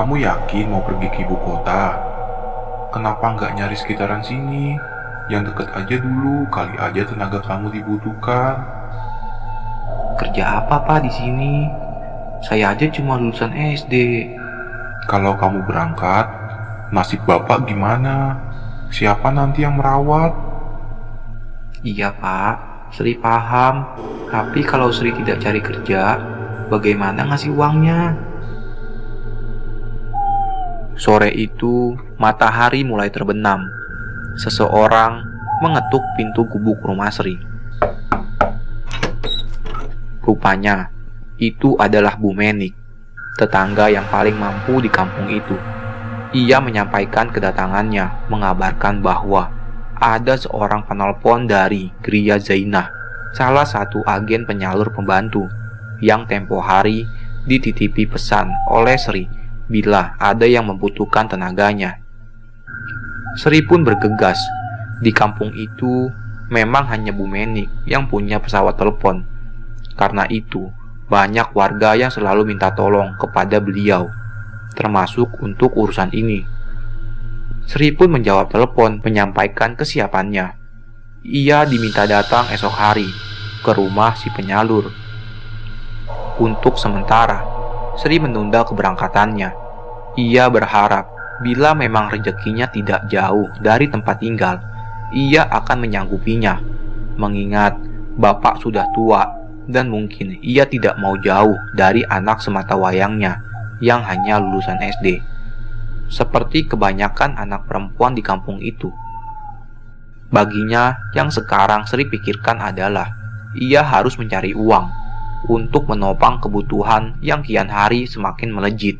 Kamu yakin mau pergi ke ibu kota? Kenapa nggak nyari sekitaran sini? Yang deket aja dulu, kali aja tenaga kamu dibutuhkan. Kerja apa Pak di sini? Saya aja cuma lulusan SD. Kalau kamu berangkat, nasib bapak gimana? Siapa nanti yang merawat? Iya Pak, Sri paham. Tapi kalau Sri tidak cari kerja, bagaimana ngasih uangnya? Sore itu, matahari mulai terbenam. Seseorang mengetuk pintu gubuk rumah Sri. Rupanya, itu adalah Bu Menik, tetangga yang paling mampu di kampung itu. Ia menyampaikan kedatangannya, mengabarkan bahwa ada seorang penelpon dari Gria Zainah, salah satu agen penyalur pembantu, yang tempo hari dititipi pesan oleh Sri bila ada yang membutuhkan tenaganya. Sri pun bergegas. Di kampung itu memang hanya Bu Menik yang punya pesawat telepon. Karena itu, banyak warga yang selalu minta tolong kepada beliau, termasuk untuk urusan ini. Sri pun menjawab telepon menyampaikan kesiapannya. Ia diminta datang esok hari ke rumah si penyalur. Untuk sementara, Sri menunda keberangkatannya. Ia berharap bila memang rezekinya tidak jauh dari tempat tinggal, ia akan menyanggupinya. Mengingat bapak sudah tua dan mungkin ia tidak mau jauh dari anak semata wayangnya yang hanya lulusan SD. Seperti kebanyakan anak perempuan di kampung itu. Baginya, yang sekarang Sri pikirkan adalah ia harus mencari uang untuk menopang kebutuhan yang kian hari semakin melejit.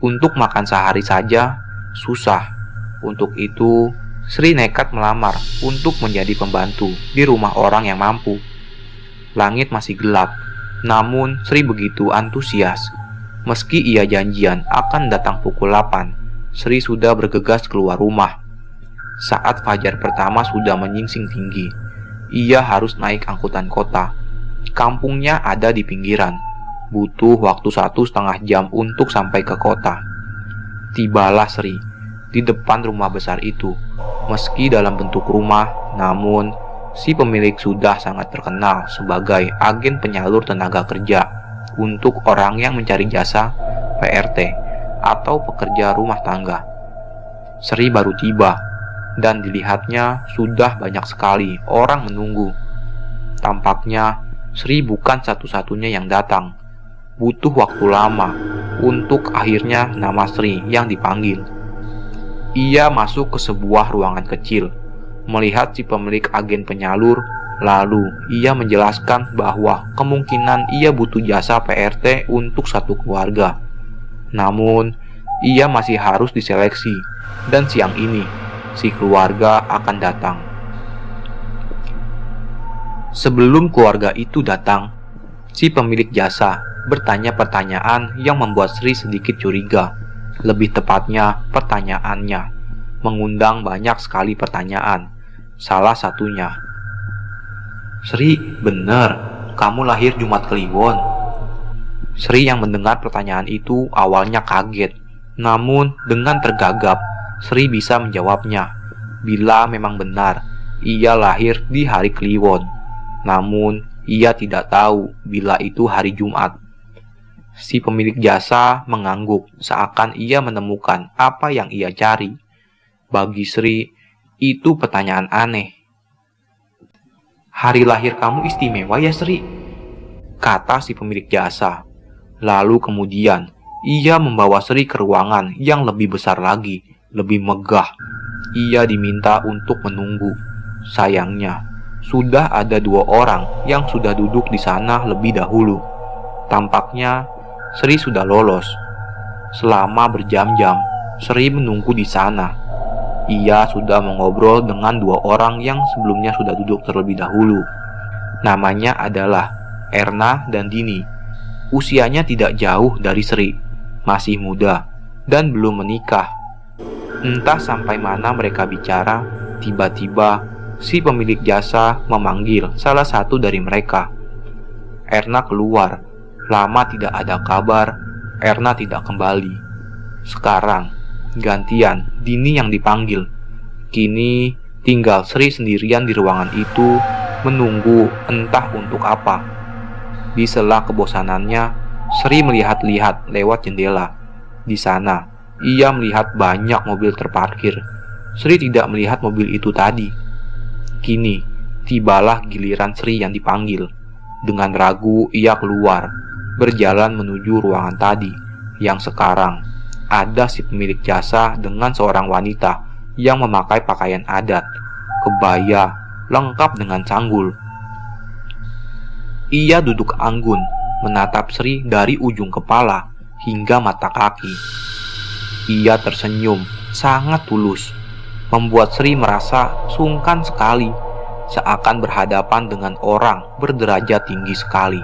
Untuk makan sehari saja susah. Untuk itu, Sri nekat melamar untuk menjadi pembantu di rumah orang yang mampu. Langit masih gelap, namun Sri begitu antusias. Meski ia janjian akan datang pukul 8, Sri sudah bergegas keluar rumah. Saat fajar pertama sudah menyingsing tinggi, ia harus naik angkutan kota. Kampungnya ada di pinggiran. Butuh waktu 1,5 jam untuk sampai ke kota. Tibalah Sri di depan rumah besar itu. Meski dalam bentuk rumah, namun si pemilik sudah sangat terkenal sebagai agen penyalur tenaga kerja untuk orang yang mencari jasa PRT atau pekerja rumah tangga. Sri baru tiba dan dilihatnya sudah banyak sekali orang menunggu. Tampaknya Sri bukan satu-satunya yang datang. Butuh waktu lama untuk akhirnya nama Sri yang dipanggil. Ia masuk ke sebuah ruangan kecil, melihat si pemilik agen penyalur, lalu ia menjelaskan bahwa kemungkinan ia butuh jasa PRT untuk satu keluarga. Namun, ia masih harus diseleksi, dan siang ini si keluarga akan datang. Sebelum keluarga itu datang, si pemilik jasa bertanya pertanyaan yang membuat Sri sedikit curiga. Lebih tepatnya, pertanyaannya mengundang banyak sekali pertanyaan. Salah satunya, "Sri, benar kamu lahir Jumat Kliwon?" Sri yang mendengar pertanyaan itu awalnya kaget. Namun dengan tergagap, Sri bisa menjawabnya. Bila memang benar, ia lahir di hari Kliwon. Namun, ia tidak tahu bila itu hari Jumat. Si pemilik jasa mengangguk seakan ia menemukan apa yang ia cari. Bagi Sri, itu pertanyaan aneh. "Hari lahir kamu istimewa ya Sri?" kata si pemilik jasa. Lalu kemudian, ia membawa Sri ke ruangan yang lebih besar lagi, lebih megah. Ia diminta untuk menunggu. Sayangnya, sudah ada 2 orang yang sudah duduk di sana lebih dahulu. Tampaknya Sri sudah lolos. Selama berjam-jam, Sri menunggu di sana. Ia sudah mengobrol dengan 2 orang yang sebelumnya sudah duduk terlebih dahulu. Namanya adalah Erna dan Dini. Usianya tidak jauh dari Sri, masih muda, dan belum menikah. Entah sampai mana mereka bicara, tiba-tiba si pemilik jasa memanggil salah satu dari mereka. Erna keluar. Lama tidak ada kabar, Erna tidak kembali. Sekarang, gantian Dini yang dipanggil. Kini tinggal Sri sendirian di ruangan itu, menunggu entah untuk apa. Di sela kebosanannya, Sri melihat-lihat lewat jendela. Di sana, ia melihat banyak mobil terparkir. Sri tidak melihat mobil itu tadi. Kini, tibalah giliran Sri yang dipanggil. Dengan ragu, ia keluar, berjalan menuju ruangan tadi, yang sekarang ada si pemilik jasa dengan seorang wanita yang memakai pakaian adat, kebaya, lengkap dengan sanggul. Ia duduk anggun, menatap Sri dari ujung kepala hingga mata kaki. Ia tersenyum, sangat tulus, membuat Sri merasa sungkan sekali, seakan berhadapan dengan orang berderajat tinggi sekali.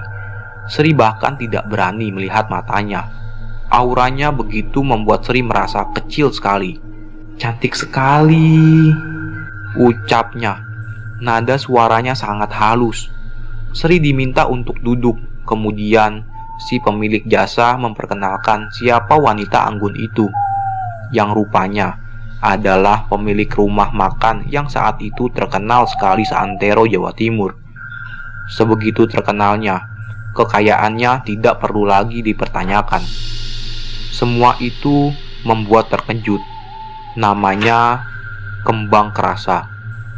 Sri bahkan tidak berani melihat matanya. Auranya begitu membuat Sri merasa kecil sekali. "Cantik sekali," ucapnya. Nada suaranya sangat halus. Sri diminta untuk duduk. Kemudian si pemilik jasa memperkenalkan siapa wanita anggun itu, yang rupanya adalah pemilik rumah makan yang saat itu terkenal sekali seantero Jawa Timur. Sebegitu terkenalnya, kekayaannya tidak perlu lagi dipertanyakan. Semua itu membuat terkejut. Namanya Kembang Kerasa.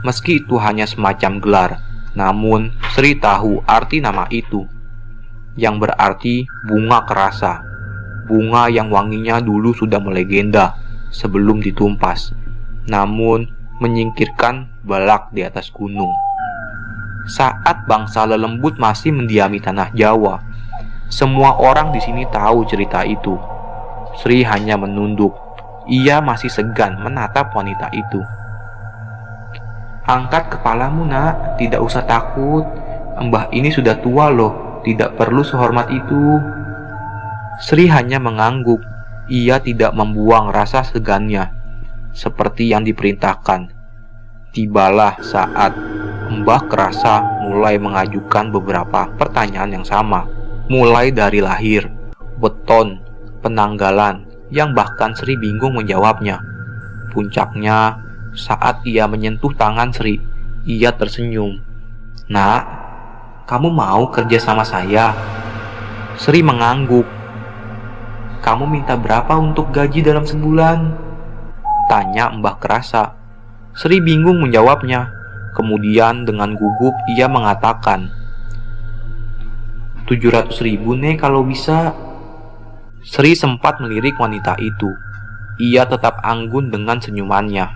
Meski itu hanya semacam gelar, namun Sri tahu arti nama itu, yang berarti bunga kerasa. Bunga yang wanginya dulu sudah melegenda sebelum ditumpas, namun menyingkirkan balak di atas gunung. Saat bangsa lelembut masih mendiami tanah Jawa, semua orang di sini tahu cerita itu. Sri hanya menunduk. Ia masih segan menatap wanita itu. "Angkat kepalamu, nak. Tidak usah takut. Mbah ini sudah tua loh. Tidak perlu sehormat itu." Sri hanya mengangguk. Ia tidak membuang rasa segannya, seperti yang diperintahkan. Tibalah saat Mbah Kerasa mulai mengajukan beberapa pertanyaan yang sama, mulai dari lahir, weton, penanggalan, yang bahkan Sri bingung menjawabnya. Puncaknya, saat ia menyentuh tangan Sri, ia tersenyum. "Nak, kamu mau kerja sama saya?" Sri mengangguk. "Kamu minta berapa untuk gaji dalam sebulan?" tanya Mbah Kerasa. Sri bingung menjawabnya. Kemudian dengan gugup ia mengatakan, 700.000 nih kalau bisa." Sri sempat melirik wanita itu. Ia tetap anggun dengan senyumannya.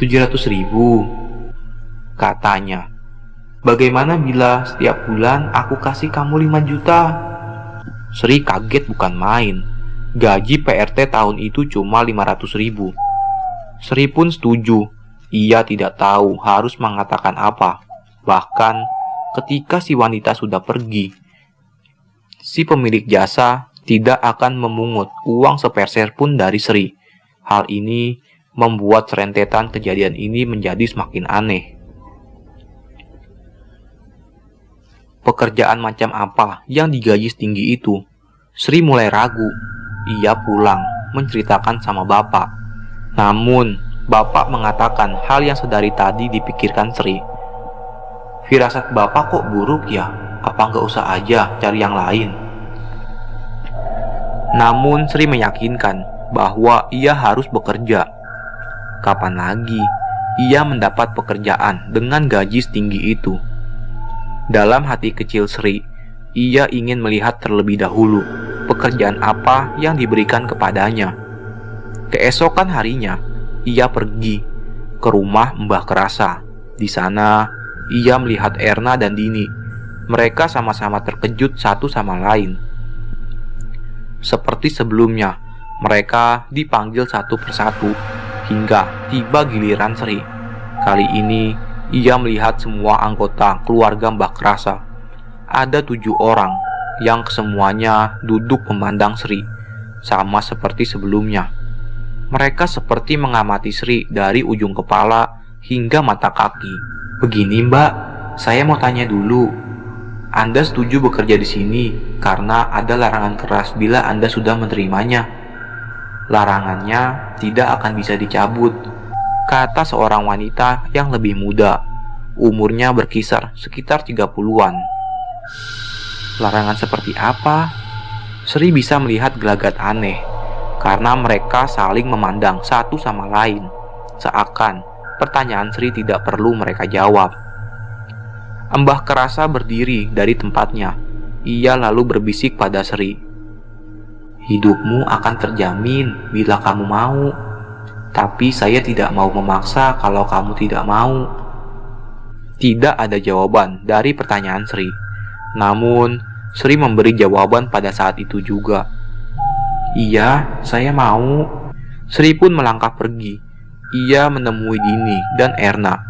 700.000, katanya. "Bagaimana bila setiap bulan aku kasih kamu 5 juta? Sri kaget bukan main. Gaji PRT tahun itu cuma 500.000. Sri pun setuju. Ia tidak tahu harus mengatakan apa. Bahkan ketika si wanita sudah pergi, si pemilik jasa tidak akan memungut uang sepeser pun dari Sri. Hal ini membuat rentetan kejadian ini menjadi semakin aneh. Pekerjaan macam apa yang digaji setinggi itu? Sri mulai ragu. Ia pulang menceritakan sama bapak. Namun bapak mengatakan hal yang sedari tadi dipikirkan Sri. "Firasat bapak kok buruk ya? Apa nggak usah aja cari yang lain?" Namun Sri meyakinkan bahwa ia harus bekerja. Kapan lagi ia mendapat pekerjaan dengan gaji setinggi itu? Dalam hati kecil Sri, ia ingin melihat terlebih dahulu pekerjaan apa yang diberikan kepadanya. Keesokan harinya, ia pergi ke rumah Mbah Kerasa. Di sana, ia melihat Erna dan Dini. Mereka sama-sama terkejut satu sama lain. Seperti sebelumnya, mereka dipanggil satu persatu hingga tiba giliran Sri. Kali ini, ia melihat semua anggota keluarga Mbah Kerasa. Ada 7 orang yang kesemuanya duduk memandang Sri, sama seperti sebelumnya. Mereka seperti mengamati Sri dari ujung kepala hingga mata kaki. "Begini Mbak, saya mau tanya dulu. Anda setuju bekerja di sini karena ada larangan keras bila Anda sudah menerimanya?" Larangannya tidak akan bisa dicabut, kata seorang wanita yang lebih muda. Umurnya berkisar sekitar 30-an. Larangan seperti apa? Sri bisa melihat gelagat aneh, karena mereka saling memandang satu sama lain, seakan pertanyaan Sri tidak perlu mereka jawab. Mbah Kerasa berdiri dari tempatnya. Ia lalu berbisik pada Sri. Hidupmu akan terjamin bila kamu mau. Tapi saya tidak mau memaksa kalau kamu tidak mau. Tidak ada jawaban dari pertanyaan Sri. Namun, Sri memberi jawaban pada saat itu juga. Iya, saya mau. Sri pun melangkah pergi. Ia menemui Dini dan Erna.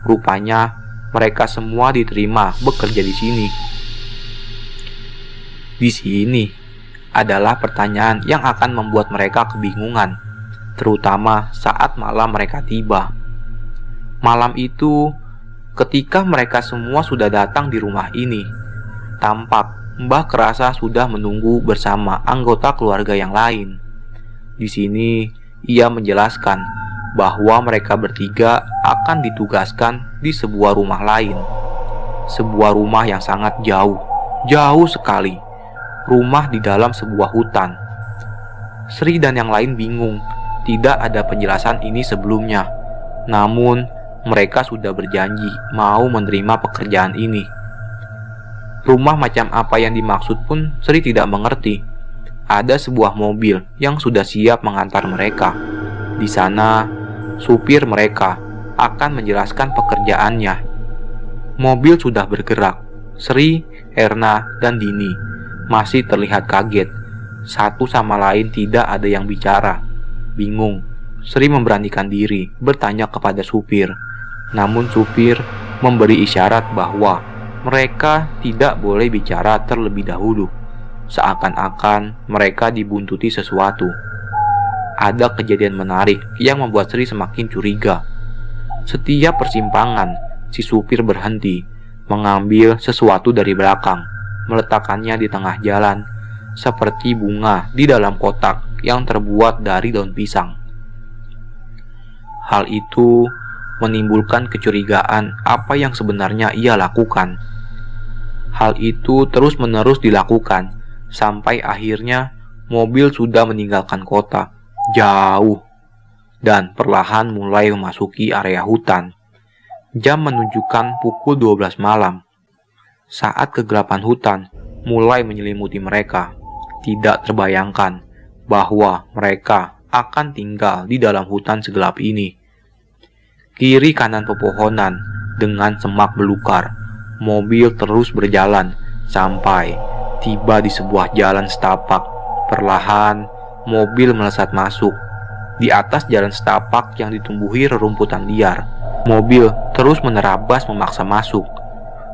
Rupanya, mereka semua diterima bekerja di sini. Di sini adalah pertanyaan yang akan membuat mereka kebingungan, terutama saat malam mereka tiba. Malam itu, ketika mereka semua sudah datang di rumah ini, tampak Mbah Kerasa sudah menunggu bersama anggota keluarga yang lain. Di sini, ia menjelaskan bahwa mereka bertiga akan ditugaskan di sebuah rumah lain. Sebuah rumah yang sangat jauh, jauh sekali. Rumah di dalam sebuah hutan. Sri dan yang lain bingung, tidak ada penjelasan ini sebelumnya. Namun, mereka sudah berjanji mau menerima pekerjaan ini. Rumah macam apa yang dimaksud pun Sri tidak mengerti. Ada sebuah mobil yang sudah siap mengantar mereka. Di sana, supir mereka akan menjelaskan pekerjaannya. Mobil sudah bergerak. Sri, Erna, dan Dini masih terlihat kaget. Satu sama lain tidak ada yang bicara. Bingung, Sri memberanikan diri bertanya kepada supir. Namun supir memberi isyarat bahwa mereka tidak boleh bicara terlebih dahulu, seakan-akan mereka dibuntuti sesuatu. Ada kejadian menarik yang membuat Sri semakin curiga. Setiap persimpangan, si supir berhenti, mengambil sesuatu dari belakang, meletakkannya di tengah jalan, seperti bunga di dalam kotak yang terbuat dari daun pisang. Hal itu menimbulkan kecurigaan apa yang sebenarnya ia lakukan. Hal itu terus-menerus dilakukan, sampai akhirnya mobil sudah meninggalkan kota, jauh, dan perlahan mulai memasuki area hutan. Jam menunjukkan pukul 12 malam. Saat kegelapan hutan mulai menyelimuti mereka, tidak terbayangkan bahwa mereka akan tinggal di dalam hutan segelap ini. Kiri kanan pepohonan dengan semak belukar, mobil terus berjalan sampai tiba di sebuah jalan setapak. Perlahan, mobil melesat masuk. Di atas jalan setapak yang ditumbuhi rerumputan liar, mobil terus menerabas memaksa masuk.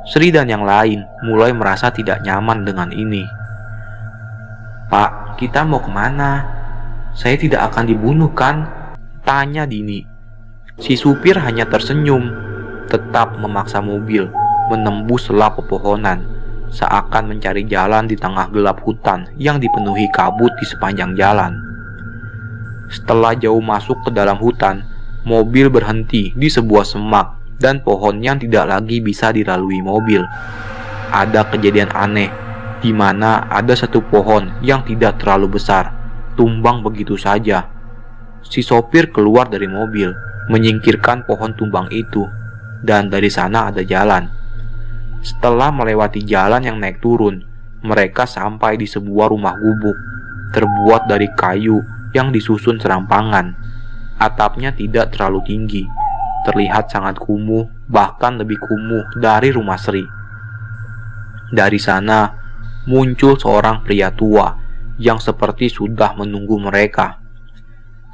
Sri dan yang lain mulai merasa tidak nyaman dengan ini. Pak, kita mau kemana? Saya tidak akan dibunuh kan? Tanya Dini. Si supir hanya tersenyum, tetap memaksa mobil menembus selap pepohonan, seakan mencari jalan di tengah gelap hutan yang dipenuhi kabut di sepanjang jalan. Setelah jauh masuk ke dalam hutan, mobil berhenti di sebuah semak dan pohon yang tidak lagi bisa dilalui mobil. Ada kejadian aneh, di mana ada satu pohon yang tidak terlalu besar, tumbang begitu saja. Si sopir keluar dari mobil, menyingkirkan pohon tumbang itu, dan dari sana ada jalan. Setelah melewati jalan yang naik turun, mereka sampai di sebuah rumah gubuk, terbuat dari kayu yang disusun serampangan. Atapnya tidak terlalu tinggi, terlihat sangat kumuh, bahkan lebih kumuh dari rumah Sri. Dari sana, muncul seorang pria tua yang seperti sudah menunggu mereka.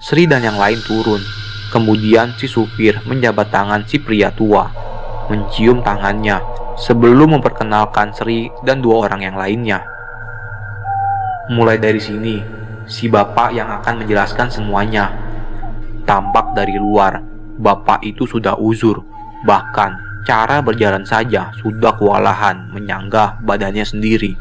Sri dan yang lain turun, kemudian si supir menjabat tangan si pria tua, mencium tangannya, sebelum memperkenalkan Sri dan dua orang yang lainnya. Mulai dari sini, si bapak yang akan menjelaskan semuanya. Tampak dari luar, bapak itu sudah uzur, bahkan cara berjalan saja sudah kewalahan menyanggah badannya sendiri.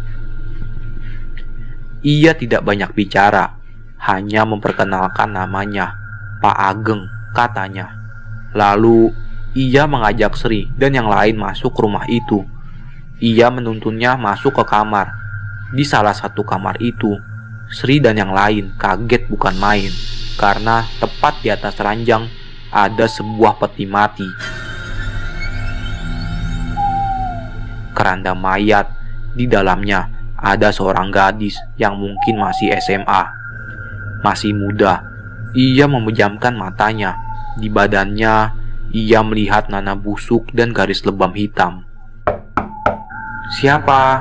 Ia tidak banyak bicara, hanya memperkenalkan namanya, Pak Ageng, katanya. Lalu ia mengajak Sri dan yang lain masuk ke rumah itu. Ia menuntunnya masuk ke kamar. Di salah satu kamar itu, Sri dan yang lain kaget bukan main, karena tepat di atas ranjang ada sebuah peti mati. Keranda mayat, di dalamnya ada seorang gadis yang mungkin masih SMA. Masih muda, ia memejamkan matanya. Di badannya, ia melihat nanah busuk dan garis lebam hitam. "Siapa?"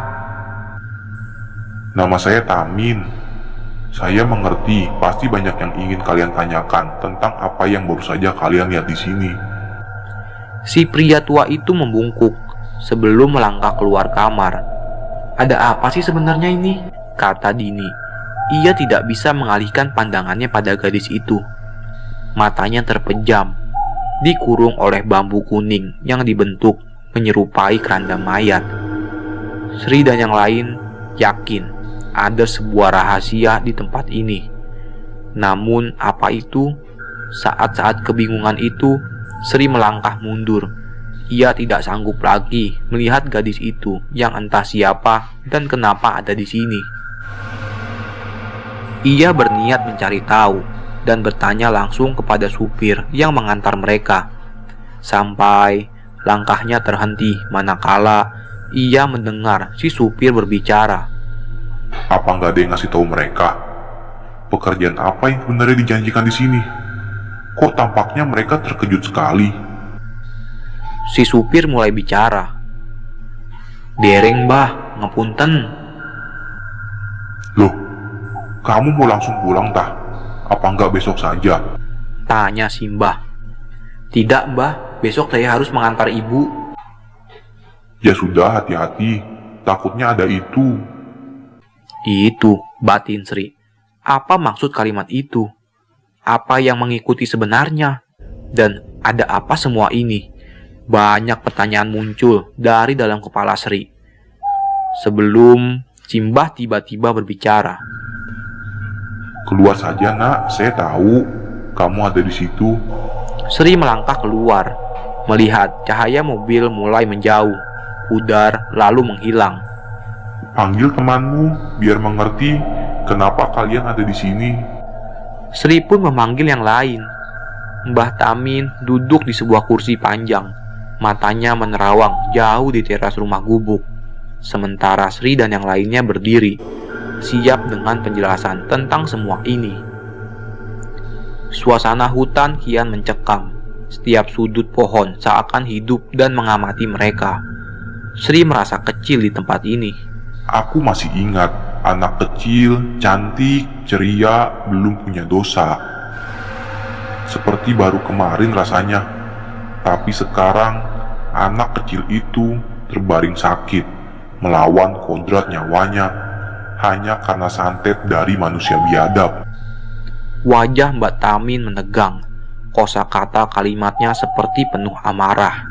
Nama saya Tamin. Saya mengerti pasti banyak yang ingin kalian tanyakan tentang apa yang baru saja kalian lihat di sini. Si pria tua itu membungkuk sebelum melangkah keluar kamar. "Ada apa sih sebenarnya ini?" kata Dini. Ia tidak bisa mengalihkan pandangannya pada gadis itu. Matanya terpejam, dikurung oleh bambu kuning yang dibentuk menyerupai keranda mayat. Sri dan yang lain yakin ada sebuah rahasia di tempat ini. Namun apa itu? Saat-saat kebingungan itu, Sri melangkah mundur. Ia tidak sanggup lagi melihat gadis itu yang entah siapa dan kenapa ada di sini. Ia berniat mencari tahu dan bertanya langsung kepada supir yang mengantar mereka. Sampai langkahnya terhenti manakala ia mendengar si supir berbicara. Apa nggak ada yang ngasih tahu mereka? Pekerjaan apa yang sebenarnya dijanjikan di sini? Kok tampaknya mereka terkejut sekali? Si supir mulai bicara. "Dereng mbah, ngapunten." Loh, kamu mau langsung pulang tah? Apa nggak besok saja? Tanya si mbah. "Tidak mbah, besok saya harus mengantar ibu." Ya sudah, hati-hati. Takutnya ada itu. Itu, batin Sri. Apa maksud kalimat itu? Apa yang mengikuti sebenarnya? Dan ada apa semua ini? Banyak pertanyaan muncul dari dalam kepala Sri. Sebelum Simbah tiba-tiba berbicara. Keluar saja nak, saya tahu kamu ada di situ. Sri melangkah keluar, melihat cahaya mobil mulai menjauh, pudar lalu menghilang. Panggil temanmu biar mengerti kenapa kalian ada di sini. Sri pun memanggil yang lain. Mbah Tamin duduk di sebuah kursi panjang. Matanya menerawang jauh di teras rumah gubuk. Sementara Sri dan yang lainnya berdiri, siap dengan penjelasan tentang semua ini. Suasana hutan kian mencekam. Setiap sudut pohon seakan hidup dan mengamati mereka. Sri merasa kecil di tempat ini. Aku masih ingat, anak kecil, cantik, ceria, belum punya dosa. Seperti baru kemarin rasanya. Tapi sekarang, anak kecil itu terbaring sakit, melawan kodrat nyawanya, hanya karena santet dari manusia biadab. Wajah Mbak Tamin menegang. Kosakata kalimatnya seperti penuh amarah,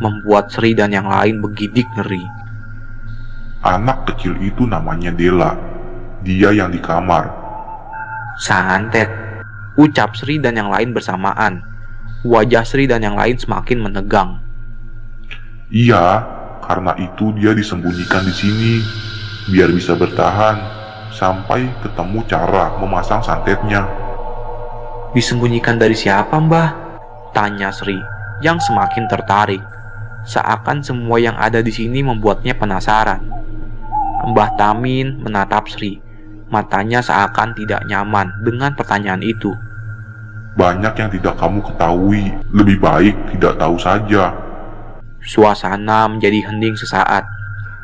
membuat Sri dan yang lain bergidik ngeri. Anak kecil itu namanya Dela. Dia yang di kamar. Santet, ucap Sri dan yang lain bersamaan. Wajah Sri dan yang lain semakin menegang. Iya, karena itu dia disembunyikan di sini, biar bisa bertahan sampai ketemu cara memasang santetnya. Disembunyikan dari siapa, Mbah? Tanya Sri, yang semakin tertarik. Seakan semua yang ada di sini membuatnya penasaran. Mbah Tamin menatap Sri. Matanya seakan tidak nyaman dengan pertanyaan itu. Banyak yang tidak kamu ketahui, lebih baik tidak tahu saja. Suasana menjadi hening sesaat.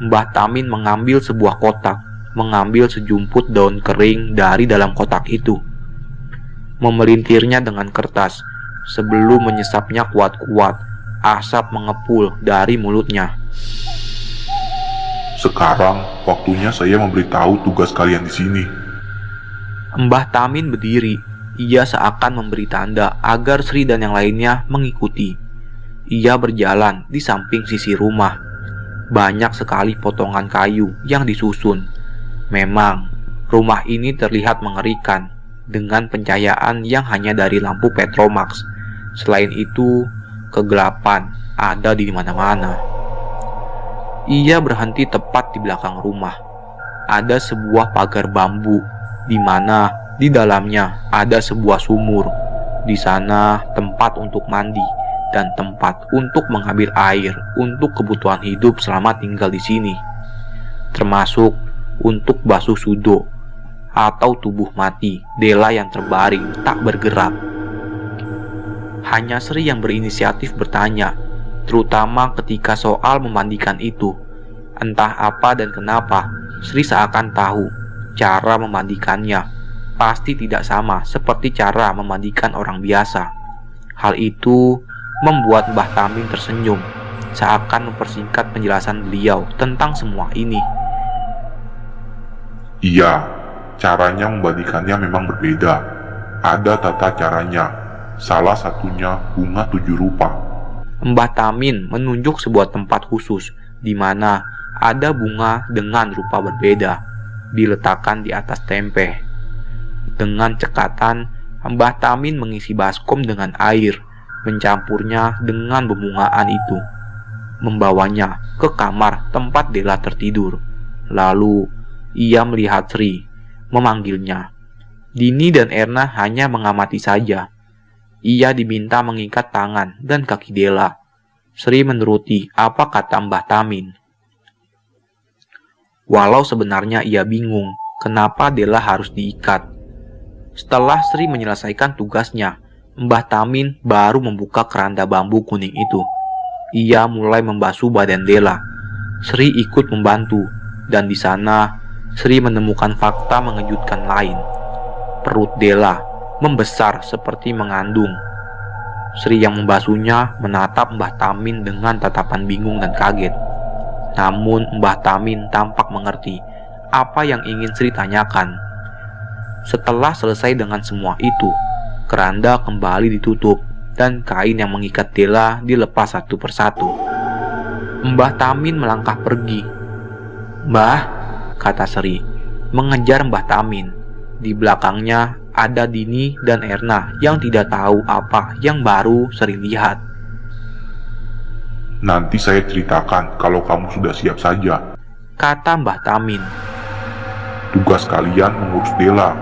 Mbah Tamin mengambil sebuah kotak, mengambil sejumput daun kering dari dalam kotak itu. Memelintirnya dengan kertas, sebelum menyesapnya kuat-kuat, asap mengepul dari mulutnya. Sekarang waktunya saya memberitahu tugas kalian di sini. Mbah Tamin berdiri. Ia seakan memberi tanda agar Sri dan yang lainnya mengikuti. Ia berjalan di samping sisi rumah. Banyak sekali potongan kayu yang disusun. Memang, rumah ini terlihat mengerikan. dengan pencahayaan yang hanya dari lampu Petromax. Selain itu, kegelapan ada di mana-mana. Ia berhenti tepat di belakang rumah. Ada sebuah pagar bambu, di mana di dalamnya ada sebuah sumur. Di sana tempat untuk mandi dan tempat untuk mengambil air untuk kebutuhan hidup selama tinggal di sini, termasuk untuk basuh sudo atau tubuh mati Dela yang terbaring tak bergerak. Hanya Sri yang berinisiatif bertanya, terutama ketika soal memandikan itu. Entah apa dan kenapa, Sri seakan tahu cara memandikannya pasti tidak sama seperti cara memandikan orang biasa. Hal itu membuat Mbah Tamin tersenyum, seakan mempersingkat penjelasan beliau tentang semua ini. Iya, caranya membandikannya memang berbeda. Ada tata caranya. Salah satunya bunga 7 rupa. Mbah Tamin menunjuk sebuah tempat khusus di mana ada bunga dengan rupa berbeda, diletakkan di atas tempe. Dengan cekatan, Mbah Tamin mengisi baskom dengan air, mencampurnya dengan bebungaan itu, membawanya ke kamar tempat Dela tertidur. Lalu ia melihat Sri, memanggilnya. Dini dan Erna hanya mengamati saja. Ia diminta mengikat tangan dan kaki Dela. Sri menuruti apa kata Mbah Tamin. Walau sebenarnya ia bingung kenapa Dela harus diikat. Setelah Sri menyelesaikan tugasnya, Mbah Tamin baru membuka keranda bambu kuning itu. Ia mulai membasuh badan Dela. Sri ikut membantu, dan di sana Sri menemukan fakta mengejutkan lain. Perut Dela membesar seperti mengandung. Sri yang membasuhnya menatap Mbah Tamin dengan tatapan bingung dan kaget. Namun Mbah Tamin tampak mengerti apa yang ingin Sri tanyakan. Setelah selesai dengan semua itu, keranda kembali ditutup dan kain yang mengikat Dela dilepas satu persatu. Mbah Tamin melangkah pergi. "Mbah," kata Sri, mengejar Mbah Tamin. Di belakangnya ada Dini dan Erna yang tidak tahu apa yang baru Sri lihat. Nanti saya ceritakan kalau kamu sudah siap saja, kata Mbah Tamin. Tugas kalian mengurus Dela.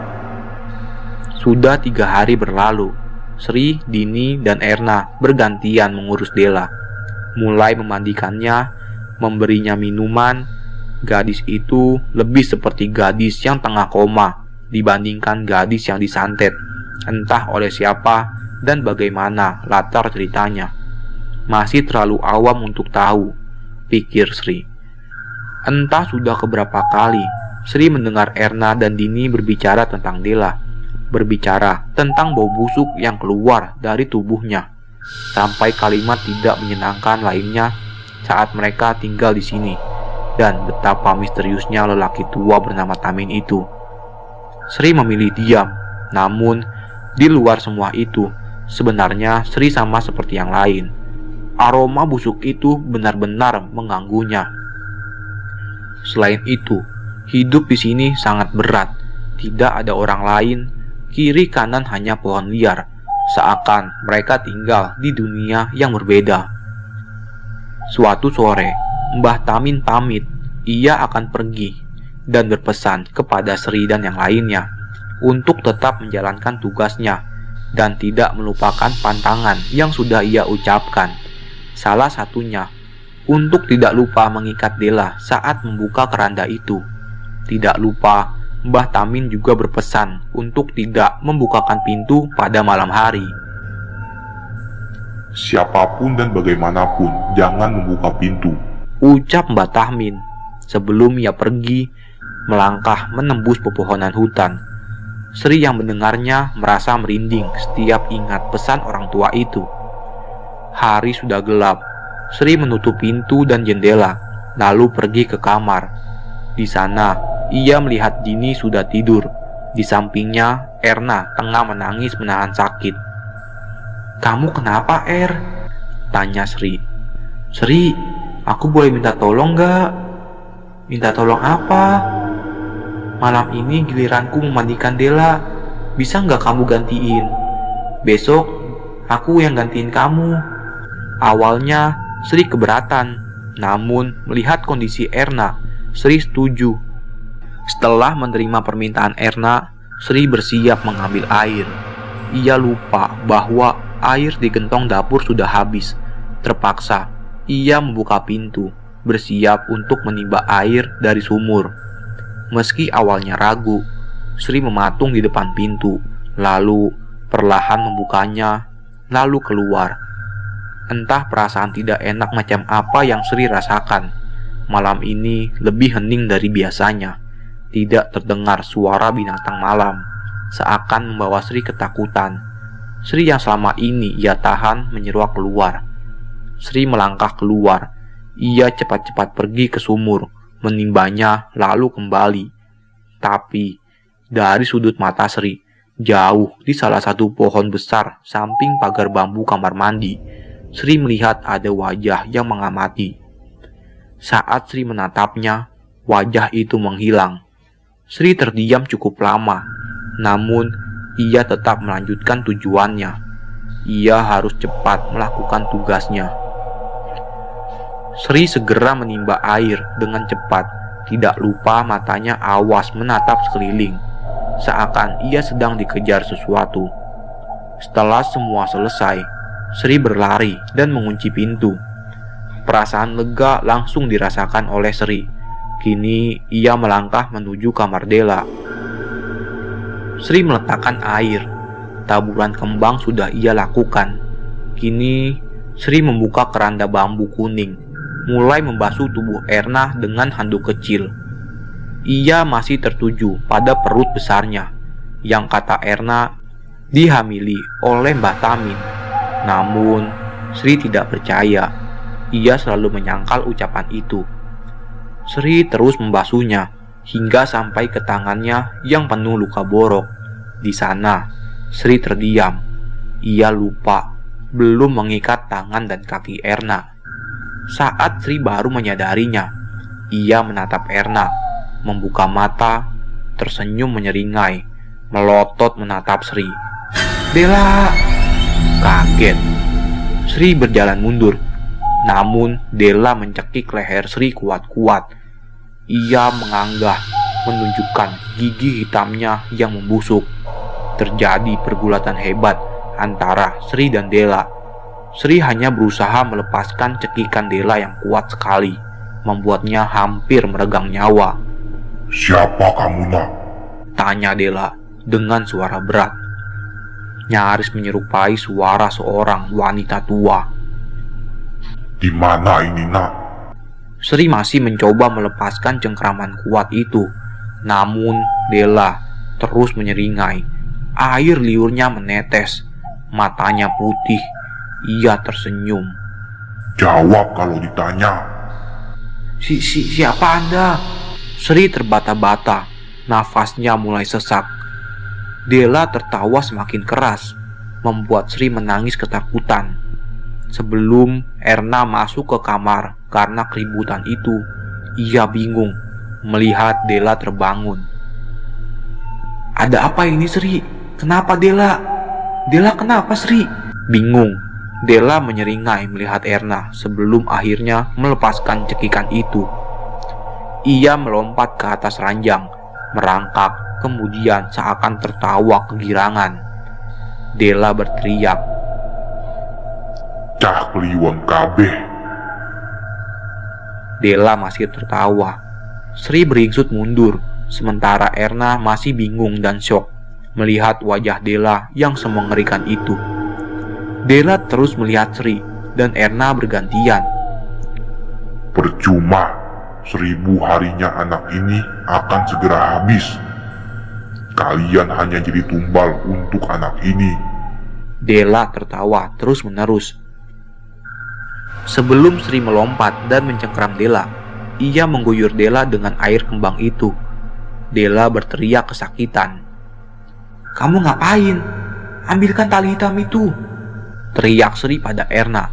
Sudah 3 hari berlalu. Sri, Dini, dan Erna bergantian mengurus Dela. Mulai memandikannya, memberinya minuman. Gadis itu lebih seperti gadis yang tengah koma dibandingkan gadis yang disantet, entah oleh siapa dan bagaimana latar ceritanya. Masih terlalu awam untuk tahu, pikir Sri. Entah sudah keberapa kali Sri mendengar Erna dan Dini berbicara tentang Dela, berbicara tentang bau busuk yang keluar dari tubuhnya, sampai kalimat tidak menyenangkan lainnya saat mereka tinggal di sini, dan betapa misteriusnya lelaki tua bernama Tamin itu. Sri memilih diam, namun di luar semua itu, sebenarnya Sri sama seperti yang lain. Aroma busuk itu benar-benar mengganggunya. Selain itu, hidup di sini sangat berat. Tidak ada orang lain, kiri kanan hanya pohon liar, seakan mereka tinggal di dunia yang berbeda. Suatu sore, Mbah Tamin pamit, ia akan pergi dan berpesan kepada Sri dan yang lainnya untuk tetap menjalankan tugasnya dan tidak melupakan pantangan yang sudah ia ucapkan. Salah satunya, untuk tidak lupa mengikat Dela saat membuka keranda itu. Tidak lupa, Mbah Tamin juga berpesan untuk tidak membukakan pintu pada malam hari. Siapapun dan bagaimanapun, jangan membuka pintu, ucap Mbah Tamin sebelum ia pergi melangkah menembus pepohonan hutan. Sri yang mendengarnya merasa merinding setiap ingat pesan orang tua itu. Hari sudah gelap. Sri menutup pintu dan jendela, lalu pergi ke kamar. Di sana, ia melihat Dini sudah tidur. Di sampingnya, Erna tengah menangis menahan sakit. "Kamu kenapa, Er?" tanya Sri. "Sri, aku boleh minta tolong gak?" "Minta tolong apa?" "Malam ini giliranku memandikan Dela. Bisa nggak kamu gantiin? Besok aku yang gantiin kamu. Awalnya Sri keberatan, namun melihat kondisi Erna, Sri setuju. Setelah menerima permintaan Erna, Sri bersiap mengambil air. Ia lupa bahwa air di gentong dapur sudah habis. Terpaksa, ia membuka pintu, bersiap untuk menimba air dari sumur. Meski awalnya ragu, Sri mematung di depan pintu, lalu perlahan membukanya, lalu keluar. Entah perasaan tidak enak macam apa yang Sri rasakan. Malam ini lebih hening dari biasanya. Tidak terdengar suara binatang malam, seakan membawa Sri ketakutan. Sri yang selama ini ia tahan menyeruak keluar. Sri melangkah keluar. Ia cepat-cepat pergi ke sumur, menimbanya lalu kembali. Tapi dari sudut mata Sri, jauh di salah satu pohon besar samping pagar bambu kamar mandi, Sri melihat ada wajah yang mengamati. Saat Sri menatapnya, wajah itu menghilang. Sri terdiam cukup lama, namun ia tetap melanjutkan tujuannya. Ia harus cepat melakukan tugasnya. Sri segera menimba air dengan cepat, tidak lupa matanya awas menatap sekeliling, seakan ia sedang dikejar sesuatu. Setelah semua selesai, Sri berlari dan mengunci pintu. Perasaan lega langsung dirasakan oleh Sri. Kini ia melangkah menuju kamar Della. Sri meletakkan air. Taburan kembang sudah ia lakukan. Kini Sri membuka keranda bambu kuning, mulai membasuh tubuh Erna dengan handuk kecil. Ia masih tertuju pada perut besarnya, yang kata Erna dihamili oleh Mbah Tamin. Namun Sri tidak percaya. Ia selalu menyangkal ucapan itu. Sri terus membasuhnya hingga sampai ke tangannya yang penuh luka borok. Di sana, Sri terdiam. Ia lupa belum mengikat tangan dan kaki Erna. Saat Sri baru menyadarinya, ia menatap Erna, membuka mata, tersenyum menyeringai, melotot menatap Sri. "Della!" Kaget, Sri berjalan mundur. Namun Della mencekik leher Sri kuat-kuat. Ia menganggah, menunjukkan gigi hitamnya yang membusuk. Terjadi pergulatan hebat antara Sri dan Della. Sri hanya berusaha melepaskan cekikan Della yang kuat sekali, membuatnya hampir meregang nyawa. "Siapa kamu, nak?" Tanya Della dengan suara berat, nyaris menyerupai suara seorang wanita tua. "Di mana ini, nak?" Sri masih mencoba melepaskan cengkraman kuat itu, namun Della terus menyeringai. Air liurnya menetes, matanya putih. Ia tersenyum. "Jawab kalau ditanya." Siapa Anda?" Sri terbata-bata, nafasnya mulai sesak. Della tertawa semakin keras, membuat Sri menangis ketakutan. Sebelum Erna masuk ke kamar karena keributan itu, ia bingung melihat Della terbangun. "Ada apa ini, Sri? Kenapa Della? Della kenapa, Sri?" Bingung, Della menyeringai melihat Erna sebelum akhirnya melepaskan cekikan itu. Ia melompat ke atas ranjang, merangkak, kemudian seakan tertawa kegirangan. Della berteriak, "Cah kliwon kabeh." Della masih tertawa. Sri beringsut mundur, sementara Erna masih bingung dan syok melihat wajah Della yang semengerikan itu. Della terus melihat Sri dan Erna bergantian. "Percuma, 1000 harinya anak ini akan segera habis. Kalian hanya jadi tumbal untuk anak ini." Della tertawa terus-menerus. Sebelum Sri melompat dan mencengkram Della, ia mengguyur Della dengan air kembang itu. Della berteriak kesakitan. "Kamu ngapain? Ambilkan tali hitam itu!" teriak Sri pada Erna.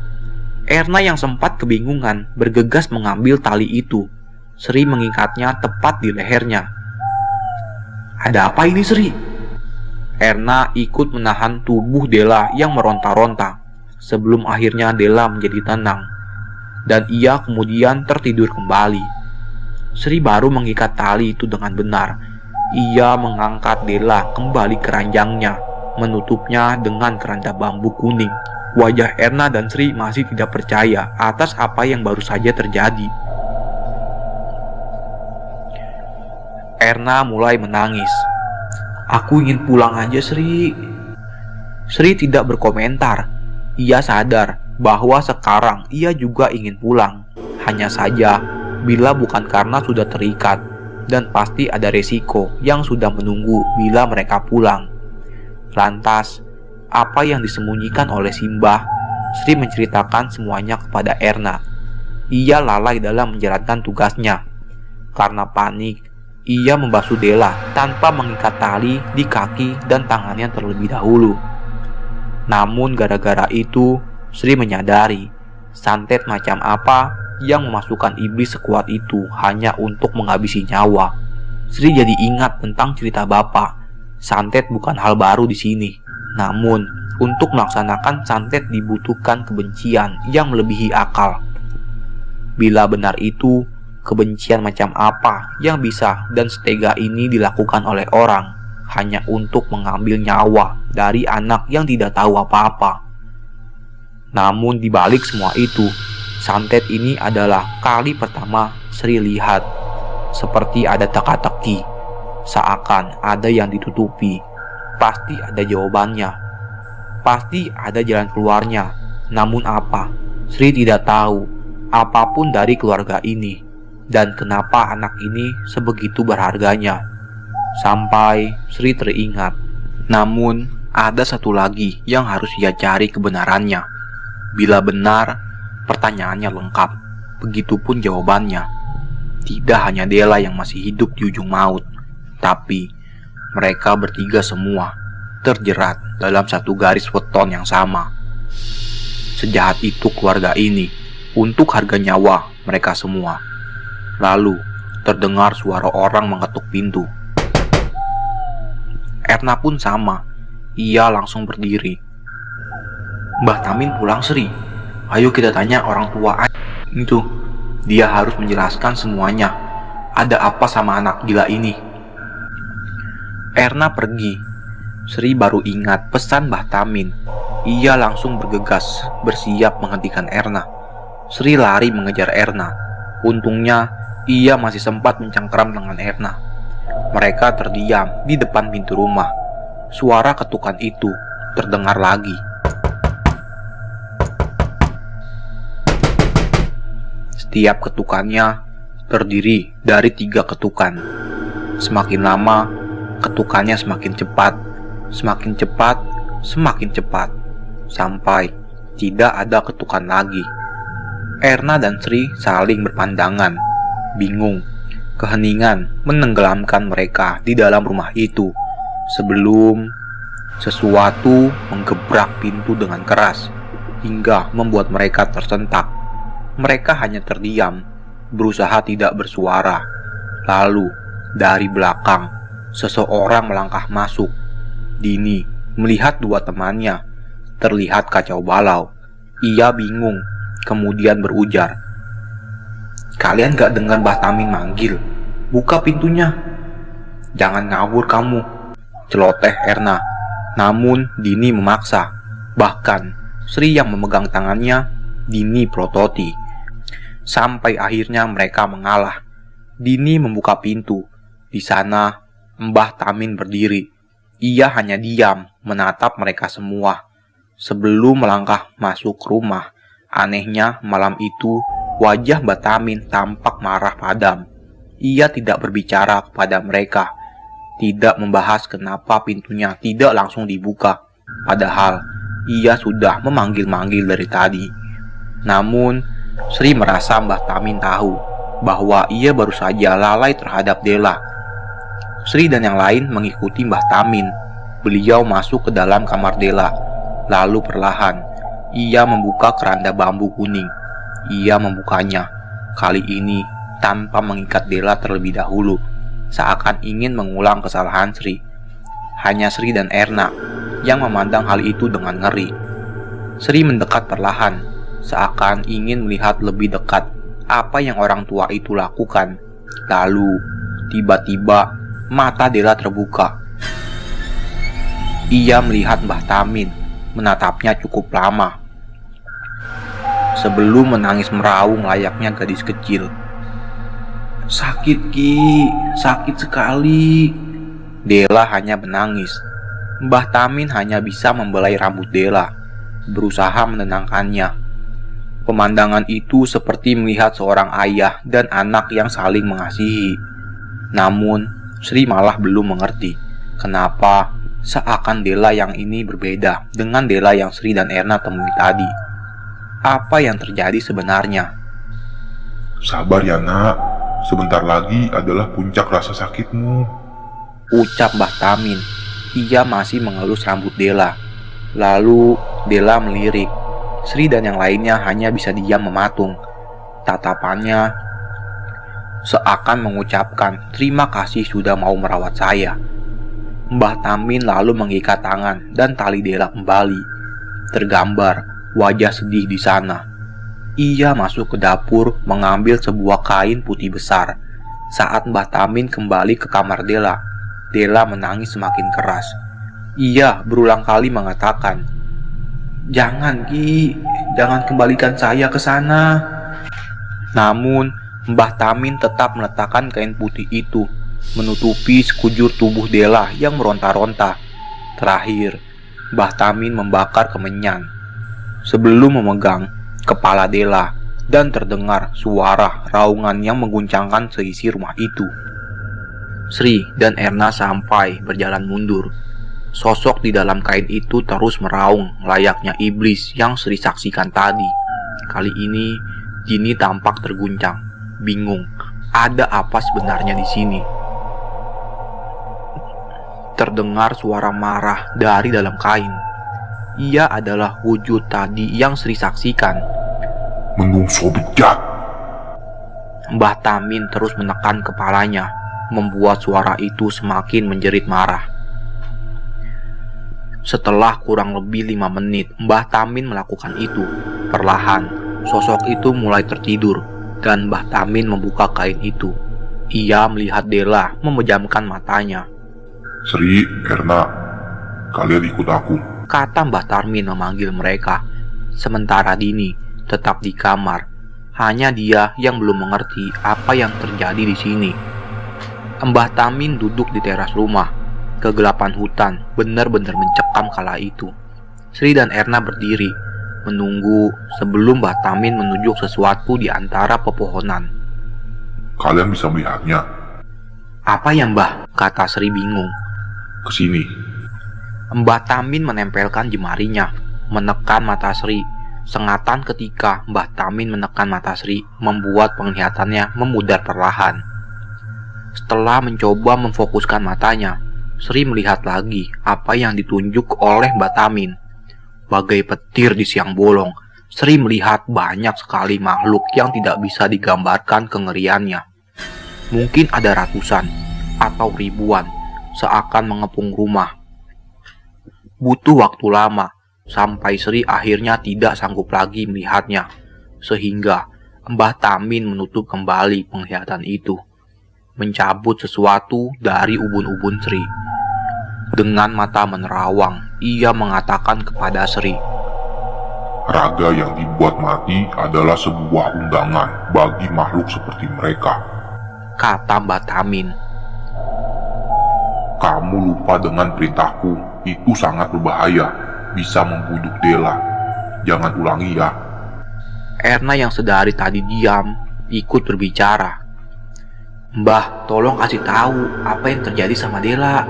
Erna yang sempat kebingungan bergegas mengambil tali itu. Sri mengikatnya tepat di lehernya. "Ada apa ini, Sri?" Erna ikut menahan tubuh Della yang meronta-ronta sebelum akhirnya Della menjadi tenang dan ia kemudian tertidur kembali. Sri baru mengikat tali itu dengan benar. Ia mengangkat Della kembali ke ranjangnya, menutupnya dengan keranda bambu kuning. Wajah Erna dan Sri masih tidak percaya atas apa yang baru saja terjadi. Erna mulai menangis. "Aku ingin pulang aja, Sri." Sri tidak berkomentar. Ia sadar bahwa sekarang ia juga ingin pulang. Hanya saja, bila bukan karena sudah terikat, dan pasti ada resiko yang sudah menunggu bila mereka pulang. Lantas, apa yang disembunyikan oleh Simbah? Sri menceritakan semuanya kepada Erna. Ia lalai dalam menjalankan tugasnya. Karena panik, ia membasuh Della tanpa mengikat tali di kaki dan tangannya terlebih dahulu. Namun gara-gara itu, Sri menyadari santet macam apa yang memasukkan iblis sekuat itu hanya untuk menghabisi nyawa. Sri jadi ingat tentang cerita Bapak. Santet bukan hal baru di sini. Namun, untuk melaksanakan santet dibutuhkan kebencian yang melebihi akal. Bila benar itu, kebencian macam apa yang bisa dan setega ini dilakukan oleh orang hanya untuk mengambil nyawa dari anak yang tidak tahu apa-apa. Namun di balik semua itu, santet ini adalah kali pertama Sri lihat. Seperti ada teka-teki, seakan ada yang ditutupi. Pasti ada jawabannya. Pasti ada jalan keluarnya. Namun apa? Sri tidak tahu apapun dari keluarga ini. Dan kenapa anak ini sebegitu berharganya. Sampai Sri teringat. Namun ada satu lagi yang harus ia cari kebenarannya. Bila benar, pertanyaannya lengkap. Begitupun jawabannya. Tidak hanya Della yang masih hidup di ujung maut, tapi mereka bertiga semua terjerat dalam satu garis weton yang sama. Sejahat itu keluarga ini untuk harga nyawa mereka semua. Lalu terdengar suara orang mengetuk pintu. Erna pun sama. Ia langsung berdiri. "Mbah Tamin pulang, Sri. Ayo kita tanya orang tua itu. Dia harus menjelaskan semuanya. Ada apa sama anak gila ini?" Erna pergi. Sri baru ingat pesan Mbah Tamin. Ia langsung bergegas, bersiap menghentikan Erna. Sri lari mengejar Erna. Untungnya, ia masih sempat mencengkeram tangan Erna. Mereka terdiam di depan pintu rumah. Suara ketukan itu terdengar lagi. Setiap ketukannya terdiri dari 3 ketukan. Semakin lama, ketukannya semakin cepat, semakin cepat, semakin cepat, sampai tidak ada ketukan lagi. Erna dan Sri saling berpandangan, bingung. Keheningan menenggelamkan mereka di dalam rumah itu sebelum sesuatu menggebrak pintu dengan keras hingga membuat mereka tersentak. Mereka hanya terdiam, berusaha tidak bersuara. Lalu dari belakang seseorang melangkah masuk. Dini melihat 2 temannya terlihat kacau balau. Ia bingung, kemudian berujar, "Kalian gak dengar Mbah Tamin manggil? Buka pintunya." "Jangan ngawur kamu," celoteh Erna. Namun Dini memaksa. Bahkan Sri yang memegang tangannya, Dini prototi. Sampai akhirnya mereka mengalah. Dini membuka pintu. Di sana Mbah Tamin berdiri. Ia hanya diam menatap mereka semua sebelum melangkah masuk rumah. Anehnya malam itu wajah Mbah Tamin tampak marah padam. Ia tidak berbicara kepada mereka, tidak membahas kenapa pintunya tidak langsung dibuka, padahal ia sudah memanggil-manggil dari tadi. Namun Sri merasa Mbah Tamin tahu bahwa ia baru saja lalai terhadap Della. Sri dan yang lain mengikuti Mbah Tamin. Beliau masuk ke dalam kamar Della. Lalu perlahan ia membuka keranda bambu kuning. Ia membukanya, kali ini tanpa mengikat Della terlebih dahulu, seakan ingin mengulang kesalahan Sri. hanya Sri dan Erna yang memandang hal itu dengan ngeri. Sri mendekat perlahan, seakan ingin melihat lebih dekat apa yang orang tua itu lakukan. Lalu, tiba-tiba mata Della terbuka. Ia melihat Mbah Tamin, menatapnya cukup lama. Sebelum menangis meraung layaknya gadis kecil. "Sakit, Ki, sakit sekali." Della hanya menangis. Mbah Tamin hanya bisa membelai rambut Della, berusaha menenangkannya. Pemandangan itu seperti melihat seorang ayah dan anak yang saling mengasihi. Namun, Sri malah belum mengerti kenapa seakan Della yang ini berbeda dengan Della yang Sri dan Erna temui tadi. Apa yang terjadi sebenarnya? Sabar ya nak, sebentar lagi adalah puncak rasa sakitmu. Ucap Mbah Tamin. Ia masih mengelus rambut Della. Lalu Della melirik. Sri dan yang lainnya hanya bisa diam mematung. Tatapannya seakan mengucapkan terima kasih sudah mau merawat saya. Mbah Tamin lalu mengikat tangan dan tali Della kembali. Tergambar wajah sedih di sana. Ia masuk ke dapur mengambil sebuah kain putih besar. Saat Mbah Tamin kembali ke kamar Della, Della menangis semakin keras. Ia berulang kali mengatakan, "Jangan, Ki, jangan kembalikan saya ke sana." Namun, Mbah Tamin tetap meletakkan kain putih itu, menutupi sekujur tubuh Della yang meronta-ronta. Terakhir, Mbah Tamin membakar kemenyan sebelum memegang kepala Della dan terdengar suara raungan yang mengguncangkan seisi rumah itu. Sri dan Erna sampai berjalan mundur. Sosok di dalam kain itu terus meraung layaknya iblis yang Sri saksikan tadi. Kali ini Jini tampak terguncang, bingung. Ada apa sebenarnya di sini? Terdengar suara marah dari dalam kain. Ia adalah wujud tadi yang Sri saksikan. Menungso bejat. Mbah Tamin terus menekan kepalanya, membuat suara itu semakin menjerit marah. Setelah kurang lebih 5 menit Mbah Tamin melakukan itu, perlahan sosok itu mulai tertidur dan Mbah Tamin membuka kain itu. Ia melihat Della memejamkan matanya. Sri, Erna, kalian ikut aku. Kata Mbah Tamin memanggil mereka. Sementara Dini tetap di kamar. Hanya dia yang belum mengerti apa yang terjadi di sini. Mbah Tamin duduk di teras rumah. Kegelapan hutan benar-benar mencekam kala itu. Sri dan Erna berdiri, menunggu sebelum Mbah Tamin menunjuk sesuatu di antara pepohonan. Kalian bisa melihatnya. "Apa ya, Mbah?" kata Sri bingung. Kesini. Mbah Tamin menempelkan jemarinya, menekan mata Sri. Sengatan ketika Mbah Tamin menekan mata Sri membuat penglihatannya memudar perlahan. Setelah mencoba memfokuskan matanya, Sri melihat lagi apa yang ditunjuk oleh Mbah Tamin. Bagai petir di siang bolong, Sri melihat banyak sekali makhluk yang tidak bisa digambarkan kengeriannya. Mungkin ada ratusan atau ribuan, seakan mengepung rumah. Butuh waktu lama sampai Sri akhirnya tidak sanggup lagi melihatnya, sehingga Mbah Tamin menutup kembali penglihatan itu, mencabut sesuatu dari ubun-ubun Sri. Dengan mata menerawang, ia mengatakan kepada Sri, Raga yang dibuat mati adalah sebuah undangan bagi makhluk seperti mereka. Kata Mbah Tamin. Kamu lupa dengan perintahku, itu sangat berbahaya, bisa membunuh Della. Jangan ulangi ya. Erna yang sedari tadi diam, ikut berbicara. Mbah, tolong kasih tahu apa yang terjadi sama Della.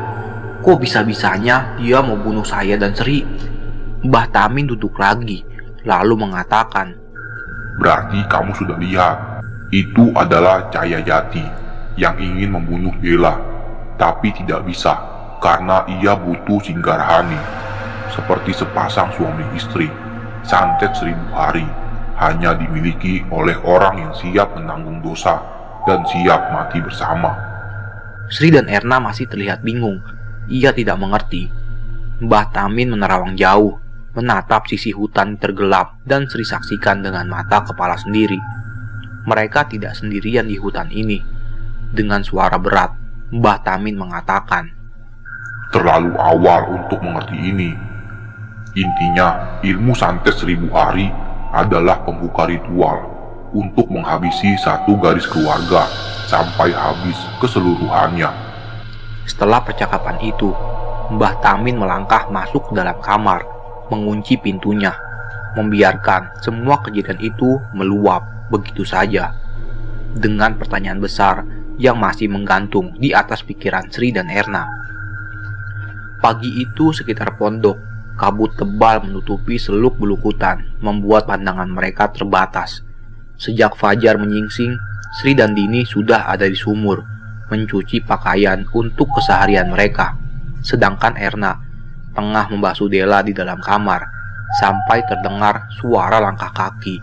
Kok bisa-bisanya dia mau bunuh saya dan Sri? Mbah Tamin duduk lagi, lalu mengatakan, Berarti kamu sudah lihat, itu adalah Cahaya Jati yang ingin membunuh Della, tapi tidak bisa karena ia butuh Singgarhani. Seperti sepasang suami istri, santet 1000 hari, hanya dimiliki oleh orang yang siap menanggung dosa dan siap mati bersama. Sri dan Erna masih terlihat bingung. ia tidak mengerti. Mbah Tamin menerawang jauh, menatap sisi hutan tergelap, dan Sri saksikan dengan mata kepala sendiri. Mereka tidak sendirian di hutan ini. Dengan suara berat, Mbah Tamin mengatakan, "Terlalu awal untuk mengerti ini. Intinya, ilmu santet 1000 hari adalah pembuka ritual untuk menghabisi satu garis keluarga sampai habis keseluruhannya." Setelah percakapan itu, Mbah Tamin melangkah masuk ke dalam kamar, mengunci pintunya, membiarkan semua kejadian itu meluap begitu saja, dengan pertanyaan besar yang masih menggantung di atas pikiran Sri dan Erna. Pagi itu sekitar pondok, kabut tebal menutupi seluk-beluk hutan, membuat pandangan mereka terbatas. Sejak fajar menyingsing, Sri dan Dini sudah ada di sumur, mencuci pakaian untuk keseharian mereka. Sedangkan Erna tengah membasuh Dela di dalam kamar, sampai terdengar suara langkah kaki.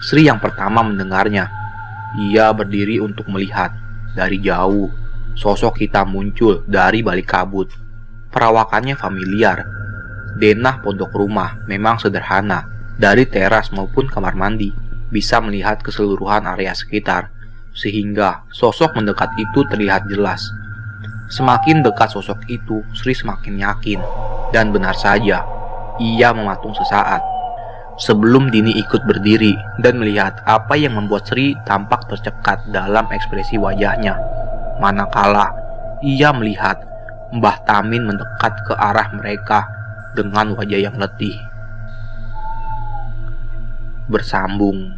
Sri yang pertama mendengarnya. Ia berdiri untuk melihat. Dari jauh, sosok hitam muncul dari balik kabut. Perawakannya familiar. Denah pondok rumah memang sederhana. Dari teras maupun kamar mandi, bisa melihat keseluruhan area sekitar, sehingga sosok mendekat itu terlihat jelas. Semakin dekat sosok itu, Sri semakin yakin. Dan benar saja, ia mematung sesaat. Sebelum Dini ikut berdiri dan melihat apa yang membuat Sri tampak tercekat dalam ekspresi wajahnya. Manakala ia melihat Mbah Tamin mendekat ke arah mereka dengan wajah yang letih. Bersambung.